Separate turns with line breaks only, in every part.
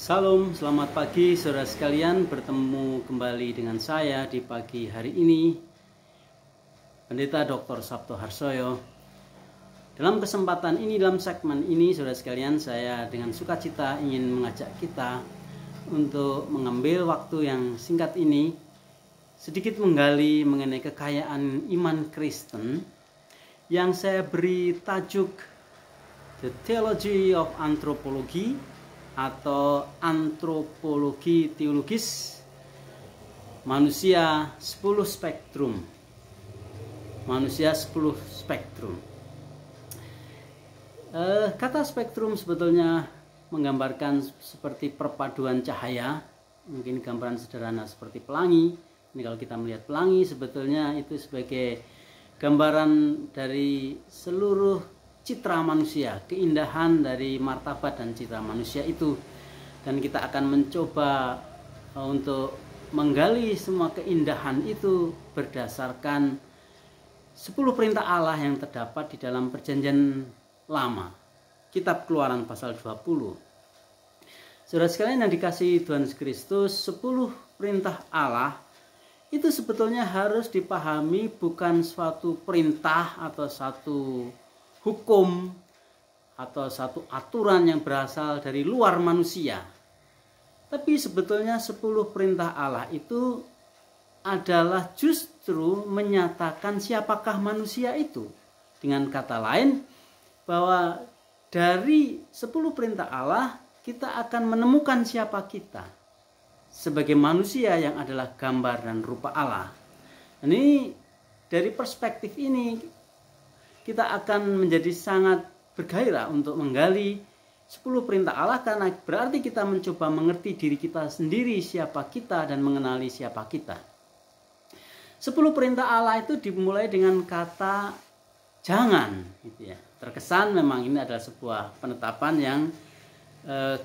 Salam, selamat pagi saudara sekalian. Bertemu kembali dengan saya di pagi hari ini, Pendeta Dr. Sabto Harsoyo. Dalam kesempatan ini, dalam segmen ini saudara sekalian, saya dengan sukacita ingin mengajak kita untuk mengambil waktu yang singkat ini sedikit menggali mengenai kekayaan iman Kristen yang saya beri tajuk The Theology of Anthropology atau antropologi teologis manusia 10 spektrum. Manusia 10 spektrum. Kata spektrum sebetulnya menggambarkan seperti perpaduan cahaya. Mungkin gambaran sederhana seperti pelangi. Ini kalau kita melihat pelangi sebetulnya itu sebagai gambaran dari seluruh citra manusia, keindahan dari martabat dan citra manusia itu. Dan kita akan mencoba untuk menggali semua keindahan itu berdasarkan 10 perintah Allah yang terdapat di dalam Perjanjian Lama, Kitab Keluaran pasal 20. Saudara sekalian yang dikasihi Tuhan Yesus Kristus, 10 perintah Allah itu sebetulnya harus dipahami bukan suatu perintah atau satu hukum atau satu aturan yang berasal dari luar manusia. Tapi sebetulnya 10 perintah Allah itu adalah justru menyatakan siapakah manusia itu. Dengan kata lain, bahwa dari 10 perintah Allah kita akan menemukan siapa kita sebagai manusia yang adalah gambar dan rupa Allah. Ini dari perspektif ini kita akan menjadi sangat bergairah untuk menggali 10 perintah Allah, karena berarti kita mencoba mengerti diri kita sendiri, siapa kita, dan mengenali siapa kita. 10 perintah Allah itu dimulai dengan kata jangan, gitu ya. Terkesan memang ini adalah sebuah penetapan yang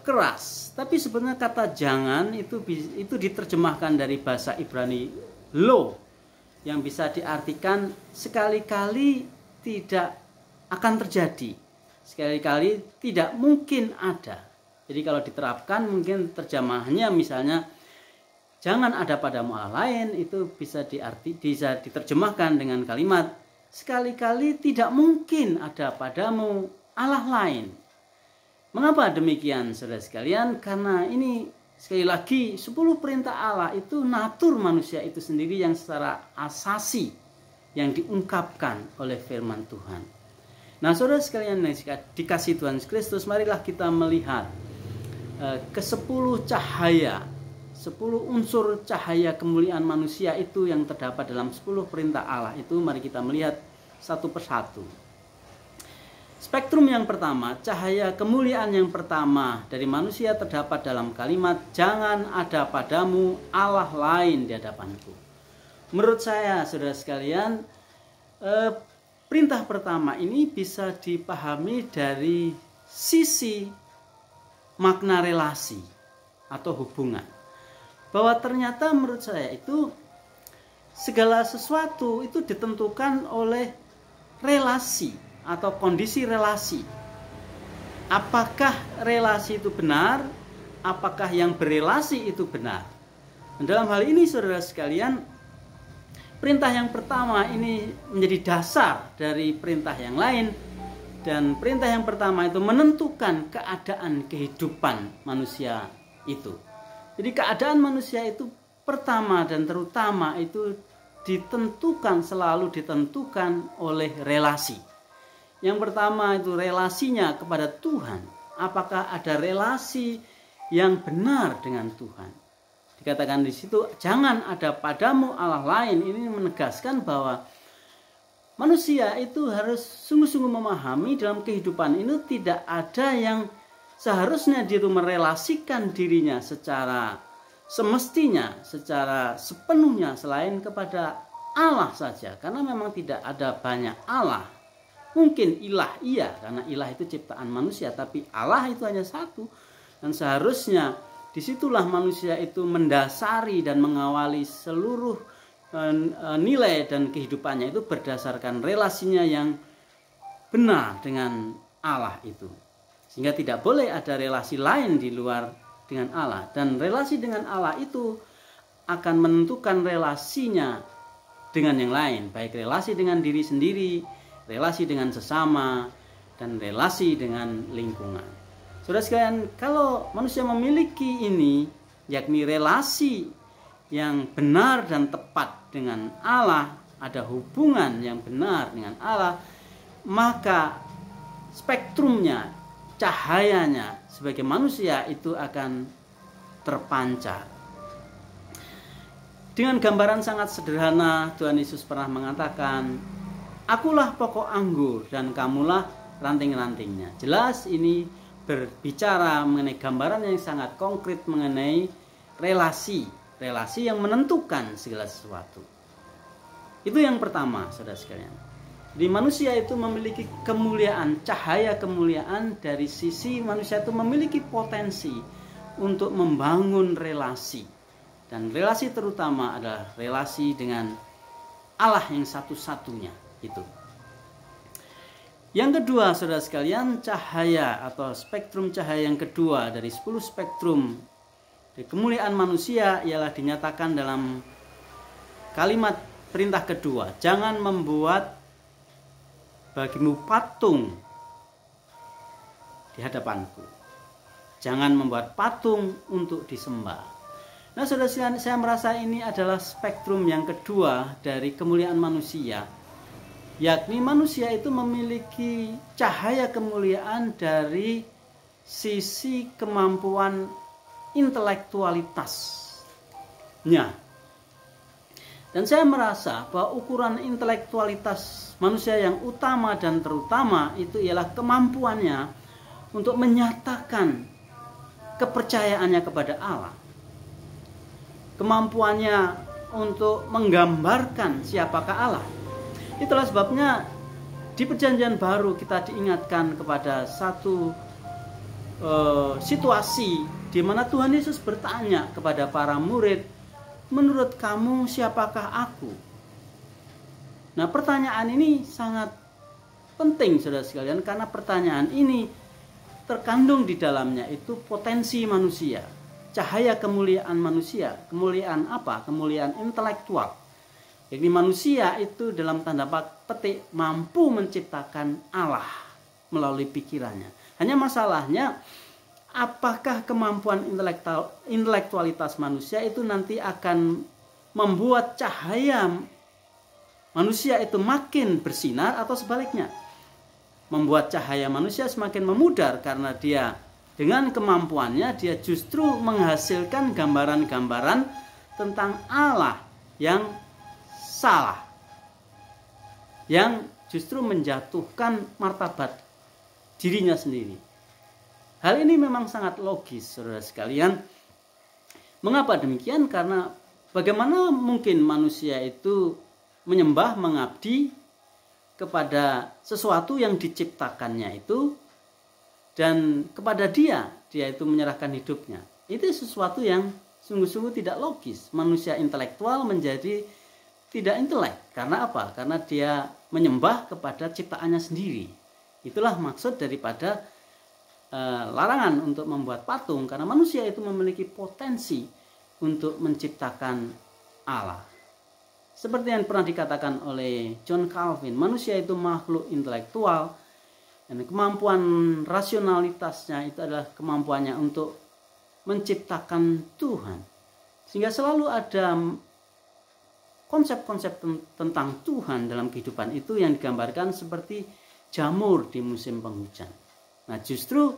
keras, tapi sebenarnya kata jangan itu diterjemahkan dari bahasa Ibrani lo, yang bisa diartikan sekali-kali tidak akan terjadi, sekali-kali tidak mungkin ada. Jadi kalau diterapkan mungkin terjemahannya misalnya jangan ada padamu Allah lain, itu bisa diterjemahkan dengan kalimat sekali-kali tidak mungkin ada padamu Allah lain. Mengapa demikian saudara sekalian? Karena ini sekali lagi 10 perintah Allah itu natur manusia itu sendiri yang secara asasi yang diungkapkan oleh firman Tuhan. Nah, saudara sekalian dikasih Tuhan Kristus, marilah kita melihat ke-10 cahaya, 10 unsur cahaya kemuliaan manusia itu yang terdapat dalam 10 perintah Allah itu. Mari kita melihat satu persatu. Spektrum yang pertama, cahaya kemuliaan yang pertama dari manusia terdapat dalam kalimat jangan ada padamu Allah lain di hadapanku. Menurut saya, saudara sekalian, perintah pertama ini bisa dipahami dari sisi makna relasi atau hubungan. Bahwa ternyata menurut saya itu segala sesuatu itu ditentukan oleh relasi atau kondisi relasi. Apakah relasi itu benar? Apakah yang berelasi itu benar? Dan dalam hal ini saudara sekalian, perintah yang pertama ini menjadi dasar dari perintah yang lain, dan perintah yang pertama itu menentukan keadaan kehidupan manusia itu. Jadi keadaan manusia itu pertama dan terutama itu selalu ditentukan oleh relasi. Yang pertama itu relasinya kepada Tuhan. Apakah ada relasi yang benar dengan Tuhan? Dikatakan di situ jangan ada padamu Allah lain. Ini menegaskan bahwa manusia itu harus sungguh-sungguh memahami dalam kehidupan ini tidak ada yang seharusnya dia itu merelasikan dirinya secara semestinya, secara sepenuhnya selain kepada Allah saja. Karena memang tidak ada banyak Allah. Mungkin ilah iya, karena ilah itu ciptaan manusia, tapi Allah itu hanya satu. Dan seharusnya disitulah manusia itu mendasari dan mengawali seluruh nilai dan kehidupannya itu berdasarkan relasinya yang benar dengan Allah itu. Sehingga tidak boleh ada relasi lain di luar dengan Allah, dan relasi dengan Allah itu akan menentukan relasinya dengan yang lain, baik relasi dengan diri sendiri, relasi dengan sesama, dan relasi dengan lingkungan. Saudara sekalian, kalau manusia memiliki ini, yakni relasi yang benar dan tepat dengan Allah, ada hubungan yang benar dengan Allah, maka spektrumnya, cahayanya sebagai manusia itu akan terpancar. Dengan gambaran sangat sederhana, Tuhan Yesus pernah mengatakan, "Akulah pokok anggur dan kamulah ranting-rantingnya." Jelas ini berbicara mengenai gambaran yang sangat konkret mengenai relasi yang menentukan segala sesuatu. Itu yang pertama, saudara sekalian. Di manusia itu memiliki kemuliaan, cahaya kemuliaan. Dari sisi manusia itu memiliki potensi untuk membangun relasi, dan relasi terutama adalah relasi dengan Allah yang satu-satunya itu. Yang kedua, saudara sekalian, cahaya atau spektrum cahaya yang kedua dari 10 spektrum dari kemuliaan manusia ialah dinyatakan dalam kalimat perintah kedua, "Jangan membuat bagimu patung di hadapanku." Jangan membuat patung untuk disembah. Nah, saudara sekalian, saya merasa ini adalah spektrum yang kedua dari kemuliaan manusia, yakni manusia itu memiliki cahaya kemuliaan dari sisi kemampuan intelektualitasnya. Dan saya merasa bahwa ukuran intelektualitas manusia yang utama dan terutama itu ialah kemampuannya untuk menyatakan kepercayaannya kepada Allah. Kemampuannya untuk menggambarkan siapakah Allah. Itulah sebabnya di Perjanjian Baru kita diingatkan kepada satu situasi di mana Tuhan Yesus bertanya kepada para murid, "Menurut kamu siapakah aku?" Nah, pertanyaan ini sangat penting, saudara sekalian, karena pertanyaan ini terkandung di dalamnya itu potensi manusia, cahaya kemuliaan manusia. Kemuliaan apa? Kemuliaan intelektual. Jadi manusia itu dalam tanda petik mampu menciptakan Allah melalui pikirannya. Hanya masalahnya, apakah kemampuan intelektualitas manusia itu nanti akan membuat cahaya manusia itu makin bersinar, atau sebaliknya, membuat cahaya manusia semakin memudar karena dia dengan kemampuannya dia justru menghasilkan gambaran-gambaran tentang Allah yang salah, yang justru menjatuhkan martabat dirinya sendiri. Hal ini memang sangat logis, saudara sekalian. Mengapa demikian? Karena bagaimana mungkin manusia itu menyembah, mengabdi kepada sesuatu yang diciptakannya itu, dan kepada dia itu menyerahkan hidupnya. Itu sesuatu yang sungguh-sungguh tidak logis. Manusia intelektual menjadi tidak intelek. Karena apa? Karena dia menyembah kepada ciptaannya sendiri. Itulah maksud daripada larangan untuk membuat patung, karena manusia itu memiliki potensi untuk menciptakan Allah. Seperti yang pernah dikatakan oleh John Calvin, manusia itu makhluk intelektual, dan kemampuan rasionalitasnya itu adalah kemampuannya untuk menciptakan Tuhan. Sehingga selalu ada konsep-konsep tentang Tuhan dalam kehidupan itu yang digambarkan seperti jamur di musim penghujan. Nah, justru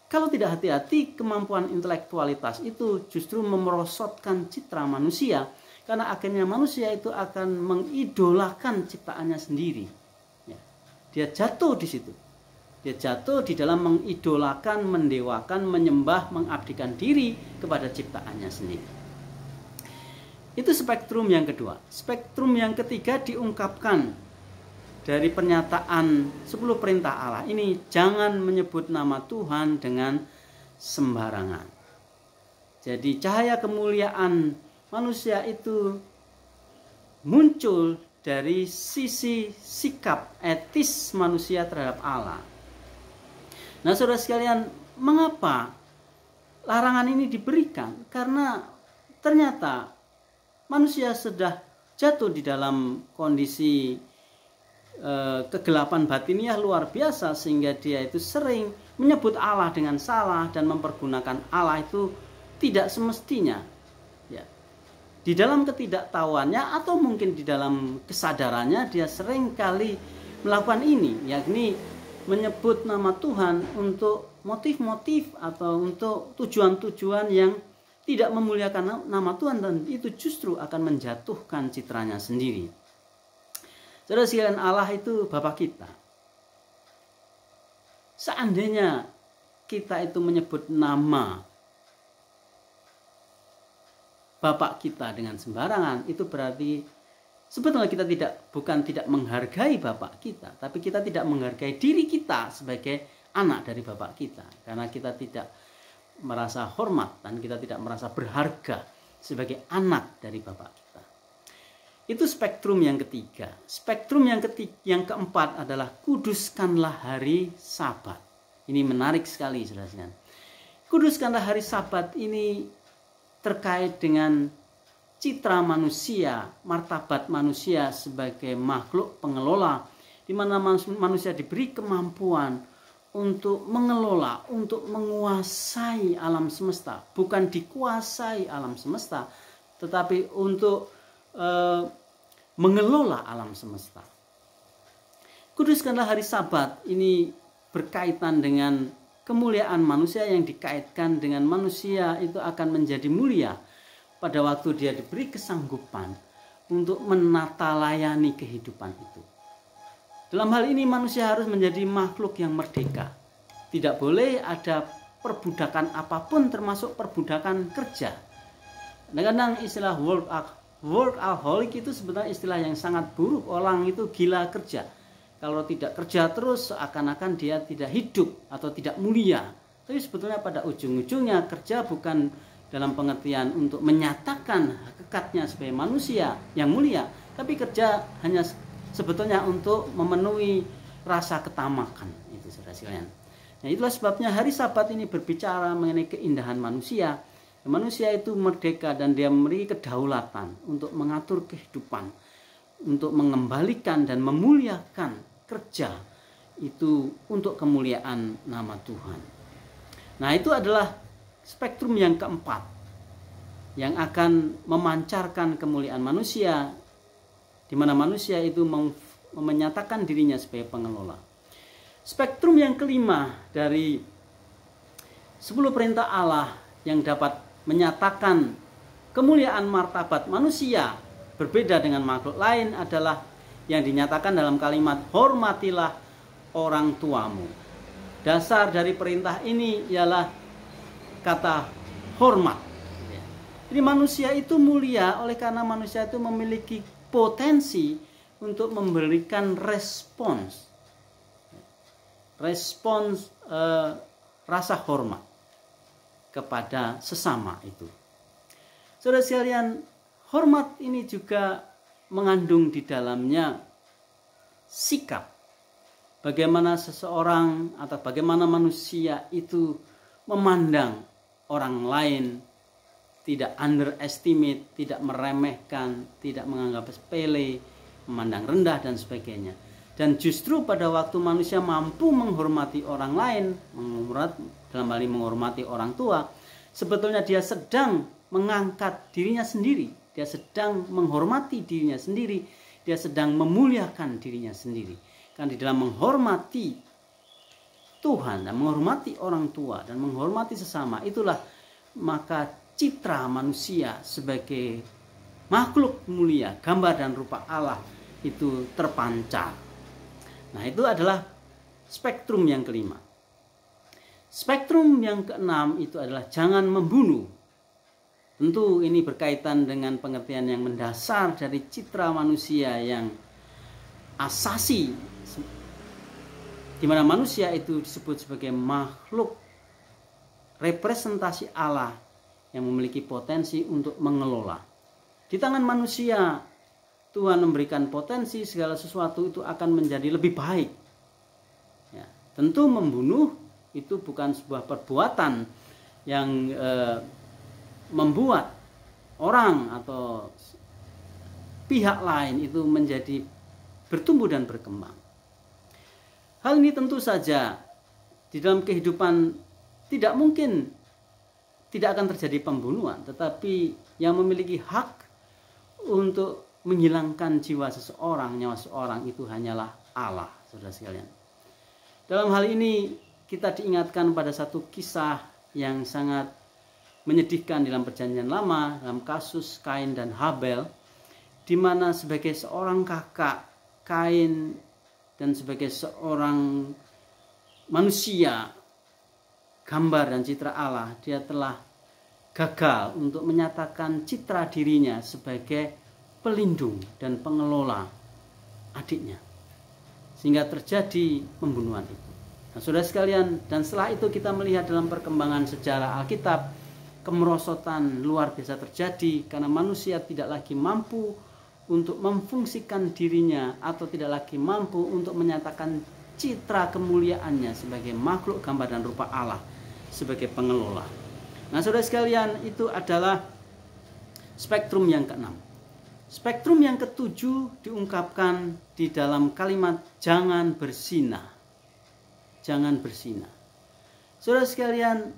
kalau tidak hati-hati, kemampuan intelektualitas itu justru memerosotkan citra manusia, karena akhirnya manusia itu akan mengidolakan ciptaannya sendiri. Ya, dia jatuh di situ. Dia jatuh di dalam mengidolakan, mendewakan, menyembah, mengabdikan diri kepada ciptaannya sendiri. Itu spektrum yang kedua. Spektrum yang ketiga diungkapkan dari pernyataan 10 perintah Allah ini, jangan menyebut nama Tuhan dengan sembarangan. Jadi cahaya kemuliaan manusia itu muncul dari sisi sikap etis manusia terhadap Allah. Nah, saudara sekalian, mengapa larangan ini diberikan karena ternyata manusia sudah jatuh di dalam kondisi kegelapan batiniah luar biasa, sehingga dia itu sering menyebut Allah dengan salah dan mempergunakan Allah itu tidak semestinya. Ya. Di dalam ketidaktahuannya atau mungkin di dalam kesadarannya dia sering kali melakukan ini, yakni menyebut nama Tuhan untuk motif-motif atau untuk tujuan-tujuan yang tidak memuliakan nama Tuhan, dan itu justru akan menjatuhkan citranya sendiri. Saudara sekalian, Allah itu Bapa kita. Seandainya kita itu menyebut nama Bapak kita dengan sembarangan, itu berarti sebetulnya kita bukan tidak menghargai Bapak kita, tapi kita tidak menghargai diri kita sebagai anak dari Bapak kita, karena kita tidak merasa hormat dan kita tidak merasa berharga sebagai anak dari Bapak kita. Itu spektrum yang ketiga. Spektrum yang keempat adalah kuduskanlah hari Sabat. Ini menarik sekali, saudara. Kuduskanlah hari Sabat ini terkait dengan citra manusia, martabat manusia sebagai makhluk pengelola, di mana manusia diberi kemampuan untuk mengelola, untuk menguasai alam semesta. Bukan dikuasai alam semesta, tetapi untuk mengelola alam semesta. Kuduskanlah hari Sabat ini berkaitan dengan kemuliaan manusia yang dikaitkan dengan manusia itu akan menjadi mulia pada waktu dia diberi kesanggupan untuk menata layani kehidupan itu. Dalam hal ini manusia harus menjadi makhluk yang merdeka. Tidak boleh ada perbudakan apapun, termasuk perbudakan kerja. Kadang-kadang istilah workaholic itu sebenarnya istilah yang sangat buruk. Orang itu gila kerja. Kalau tidak kerja terus seakan-akan dia tidak hidup atau tidak mulia. Tapi sebetulnya pada ujung-ujungnya kerja bukan dalam pengertian untuk menyatakan hakikatnya sebagai manusia yang mulia, tapi kerja hanya sebetulnya untuk memenuhi rasa ketamakan itu, saudara sekalian. Nah, itulah sebabnya hari Sabat ini berbicara mengenai keindahan manusia. Manusia itu merdeka dan dia memiliki kedaulatan untuk mengatur kehidupan, untuk mengembalikan dan memuliakan kerja itu untuk kemuliaan nama Tuhan. Nah, itu adalah spektrum yang keempat yang akan memancarkan kemuliaan manusia, di mana manusia itu menyatakan dirinya sebagai pengelola. Spektrum yang kelima dari 10 perintah Allah yang dapat menyatakan kemuliaan martabat manusia berbeda dengan makhluk lain adalah yang dinyatakan dalam kalimat hormatilah orang tuamu. Dasar dari perintah ini ialah kata hormat. Jadi manusia itu mulia oleh karena manusia itu memiliki potensi untuk memberikan respons rasa hormat kepada sesama itu. Saudara sekalian, hormat ini juga mengandung di dalamnya sikap bagaimana seseorang atau bagaimana manusia itu memandang orang lain, tidak underestimate, tidak meremehkan, tidak menganggap sepele, memandang rendah dan sebagainya. Dan justru pada waktu manusia mampu menghormati orang lain, dalam hal ini menghormati orang tua, sebetulnya dia sedang mengangkat dirinya sendiri. Dia sedang menghormati dirinya sendiri, dia sedang memuliakan dirinya sendiri. Karena di dalam menghormati Tuhan dan menghormati orang tua dan menghormati sesama, itulah maka citra manusia sebagai makhluk mulia, gambar dan rupa Allah itu terpancar. Nah, itu adalah spektrum yang kelima. Spektrum yang keenam itu adalah jangan membunuh. Tentu ini berkaitan dengan pengertian yang mendasar dari citra manusia yang asasi, di mana manusia itu disebut sebagai makhluk representasi Allah yang memiliki potensi untuk mengelola. Di tangan manusia, Tuhan memberikan potensi segala sesuatu itu akan menjadi lebih baik. Ya, tentu membunuh itu bukan sebuah perbuatan yang membuat orang atau pihak lain itu menjadi bertumbuh dan berkembang. Hal ini tentu saja di dalam kehidupan tidak mungkin tidak akan terjadi pembunuhan, tetapi yang memiliki hak untuk menghilangkan jiwa seseorang, nyawa seseorang itu hanyalah Allah, saudara sekalian. Dalam hal ini kita diingatkan pada satu kisah yang sangat menyedihkan dalam Perjanjian Lama, dalam kasus Kain dan Habel, di mana sebagai seorang kakak, Kain dan sebagai seorang manusia gambar dan citra Allah, dia telah gagal untuk menyatakan citra dirinya sebagai pelindung dan pengelola adiknya, sehingga terjadi pembunuhan itu. Nah, saudara sekalian, dan setelah itu kita melihat dalam perkembangan sejarah Alkitab, kemerosotan luar biasa terjadi karena manusia tidak lagi mampu untuk memfungsikan dirinya atau tidak lagi mampu untuk menyatakan citra kemuliaannya sebagai makhluk gambar dan rupa Allah, sebagai pengelola. Nah, saudara sekalian, itu adalah spektrum yang keenam. Spektrum yang ketujuh diungkapkan di dalam kalimat jangan berzinah. Jangan berzinah. Saudara sekalian,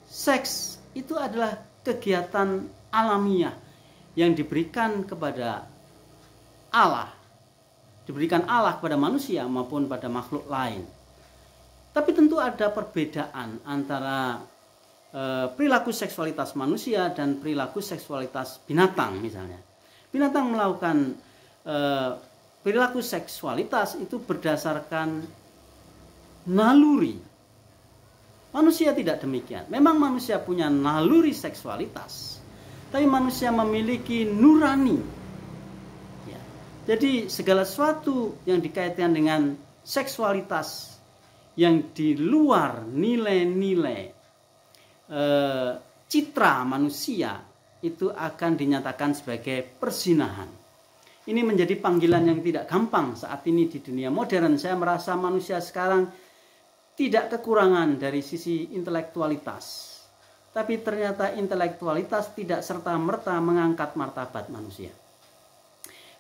seks itu adalah kegiatan alamiah yang diberikan kepada Allah, diberikan Allah kepada manusia maupun pada makhluk lain. Tapi tentu ada perbedaan antara perilaku seksualitas manusia dan perilaku seksualitas binatang misalnya. Binatang melakukan perilaku seksualitas itu berdasarkan naluri. Manusia tidak demikian. Memang manusia punya naluri seksualitas, tapi manusia memiliki nurani. Jadi segala sesuatu yang dikaitkan dengan seksualitas yang di luar nilai-nilai citra manusia itu akan dinyatakan sebagai perzinahan. Ini menjadi panggilan yang tidak gampang saat ini di dunia modern. Saya merasa manusia sekarang tidak kekurangan dari sisi intelektualitas, tapi ternyata intelektualitas tidak serta-merta mengangkat martabat manusia.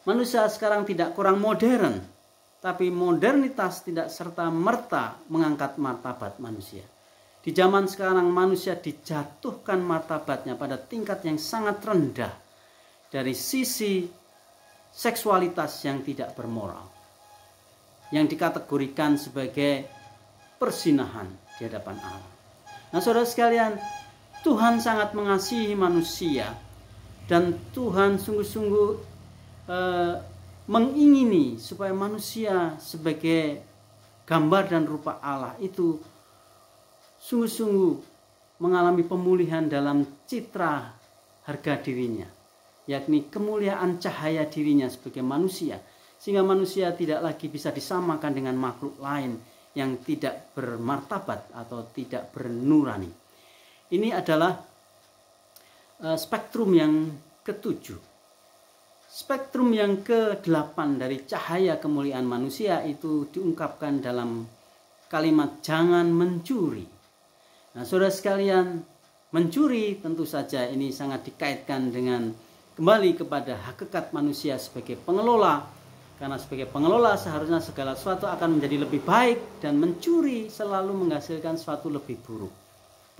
Manusia sekarang tidak kurang modern, tapi modernitas tidak serta-merta mengangkat martabat manusia. Di zaman sekarang manusia dijatuhkan martabatnya pada tingkat yang sangat rendah dari sisi seksualitas yang tidak bermoral, yang dikategorikan sebagai perzinahan di hadapan Allah. Nah, saudara sekalian, Tuhan sangat mengasihi manusia dan Tuhan sungguh-sungguh mengingini supaya manusia sebagai gambar dan rupa Allah itu sungguh-sungguh mengalami pemulihan dalam citra harga dirinya, yakni kemuliaan cahaya dirinya sebagai manusia, sehingga manusia tidak lagi bisa disamakan dengan makhluk lain yang tidak bermartabat atau tidak bernurani. Ini adalah spektrum yang ketujuh. Spektrum yang ke-8 dari cahaya kemuliaan manusia itu diungkapkan dalam kalimat jangan mencuri. Nah, saudara sekalian, mencuri tentu saja ini sangat dikaitkan dengan kembali kepada hakikat manusia sebagai pengelola. Karena sebagai pengelola seharusnya segala sesuatu akan menjadi lebih baik, dan mencuri selalu menghasilkan sesuatu lebih buruk,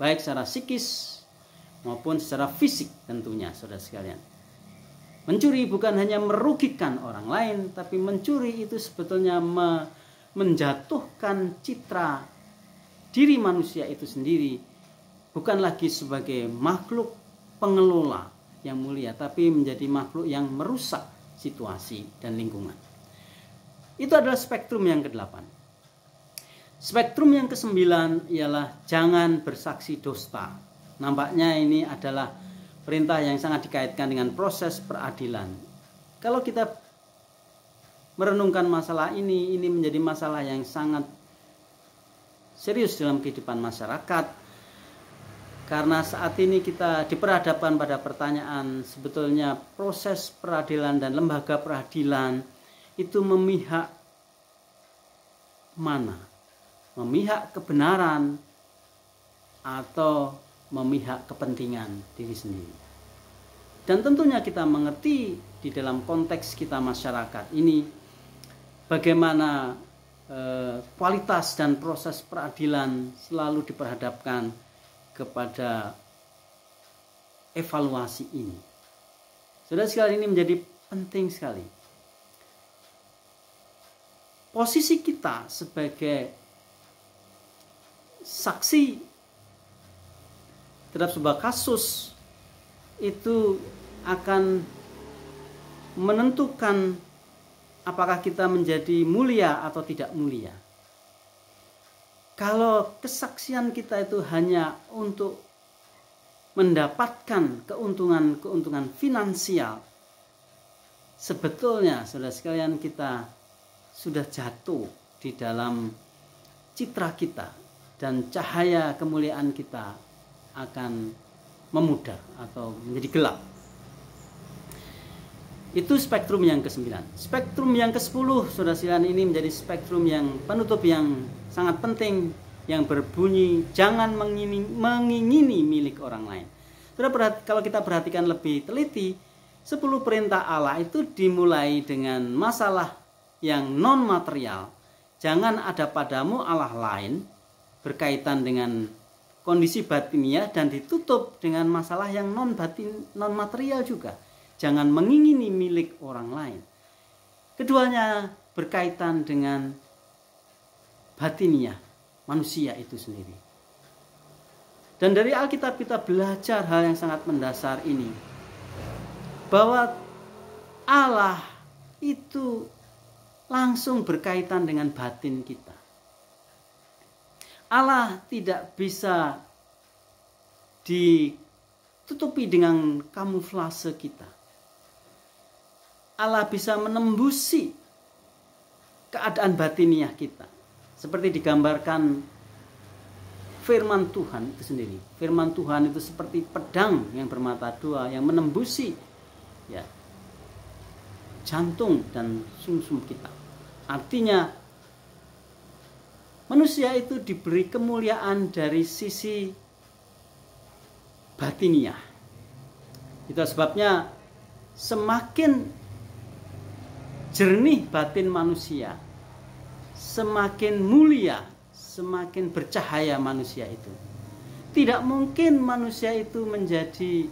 baik secara psikis maupun secara fisik tentunya, saudara sekalian. Mencuri bukan hanya merugikan orang lain, tapi mencuri itu sebetulnya menjatuhkan citra diri manusia itu sendiri, bukan lagi sebagai makhluk pengelola yang mulia, tapi menjadi makhluk yang merusak situasi dan lingkungan. Itu adalah spektrum yang ke-8. Spektrum yang ke-9 ialah jangan bersaksi dusta. Nampaknya ini adalah perintah yang sangat dikaitkan dengan proses peradilan. Kalau kita merenungkan masalah ini menjadi masalah yang sangat serius dalam kehidupan masyarakat. Karena saat ini kita diperhadapkan pada pertanyaan, sebetulnya proses peradilan dan lembaga peradilan itu memihak mana? Memihak kebenaran atau memihak kepentingan diri sendiri. Dan tentunya kita mengerti di dalam konteks kita masyarakat ini bagaimana kualitas dan proses peradilan selalu diperhadapkan kepada evaluasi ini. Saudara sekalian, ini menjadi penting sekali. Posisi kita sebagai saksi terhadap sebuah kasus itu akan menentukan apakah kita menjadi mulia atau tidak mulia. Kalau kesaksian kita itu hanya untuk mendapatkan keuntungan finansial, sebetulnya saudara sekalian kita sudah jatuh di dalam citra kita dan cahaya kemuliaan kita akan memudar atau menjadi gelap. Itu spektrum yang ke-9. Spektrum yang ke-10, saudara sekalian, ini menjadi spektrum yang penutup yang sangat penting, yang berbunyi jangan mengingini milik orang lain. Saudara, kalau kita perhatikan lebih teliti, 10 perintah Allah itu dimulai dengan masalah yang non material. Jangan ada padamu Allah lain, berkaitan dengan kondisi batiniah, dan ditutup dengan masalah yang non material juga. Jangan mengingini milik orang lain. Keduanya berkaitan dengan batiniah manusia itu sendiri. Dan dari Alkitab kita belajar hal yang sangat mendasar ini, bahwa Allah itu langsung berkaitan dengan batin kita. Allah tidak bisa ditutupi dengan kamuflase kita. Allah bisa menembusi keadaan batiniah kita. Seperti digambarkan firman Tuhan itu sendiri. Firman Tuhan itu seperti pedang yang bermata dua yang menembusi jantung dan sumsum kita. Artinya manusia itu diberi kemuliaan dari sisi batiniah. Itu sebabnya semakin jernih batin manusia, semakin mulia, semakin bercahaya manusia itu. Tidak mungkin manusia itu menjadi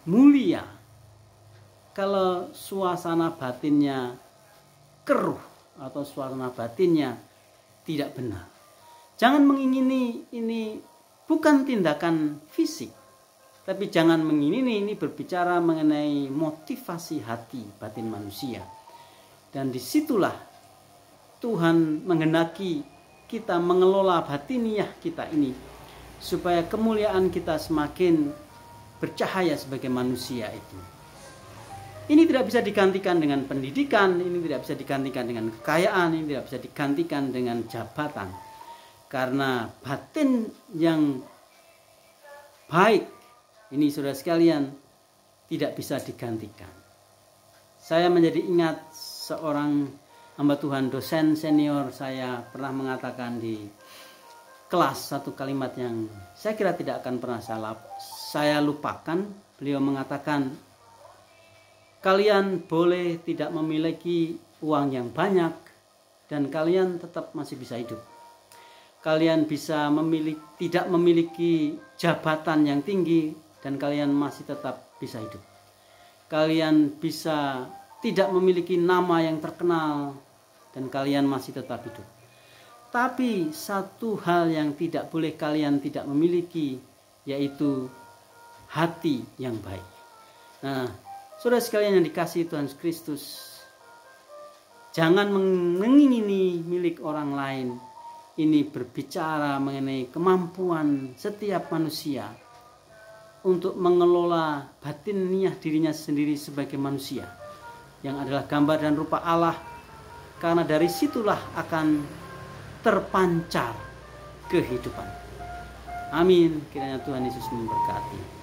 mulia kalau suasana batinnya keruh atau suasana batinnya tidak benar. Jangan mengingini, ini bukan tindakan fisik, tapi jangan mengingini, ini berbicara mengenai motivasi hati batin manusia. Dan disitulah Tuhan menghendaki kita mengelola batiniah kita ini, supaya kemuliaan kita semakin bercahaya sebagai manusia itu. Ini tidak bisa digantikan dengan pendidikan, ini tidak bisa digantikan dengan kekayaan, ini tidak bisa digantikan dengan jabatan. Karena batin yang baik, ini saudara sekalian, tidak bisa digantikan. Saya menjadi ingat seorang hamba Tuhan, dosen senior saya pernah mengatakan di kelas satu kalimat yang saya kira tidak akan pernah saya lupakan. Beliau mengatakan, kalian boleh tidak memiliki uang yang banyak dan kalian tetap masih bisa hidup. Kalian bisa tidak memiliki jabatan yang tinggi dan kalian masih tetap bisa hidup. Kalian bisa tidak memiliki nama yang terkenal dan kalian masih tetap hidup. Tapi satu hal yang tidak boleh kalian tidak memiliki, yaitu hati yang baik. Nah, saudara sekalian yang dikasihi Tuhan Kristus, jangan mengingini milik orang lain. Ini berbicara mengenai kemampuan setiap manusia untuk mengelola batiniah dirinya sendiri sebagai manusia, yang adalah gambar dan rupa Allah, karena dari situlah akan terpancar kehidupan. Amin. Kiranya Tuhan Yesus memberkati.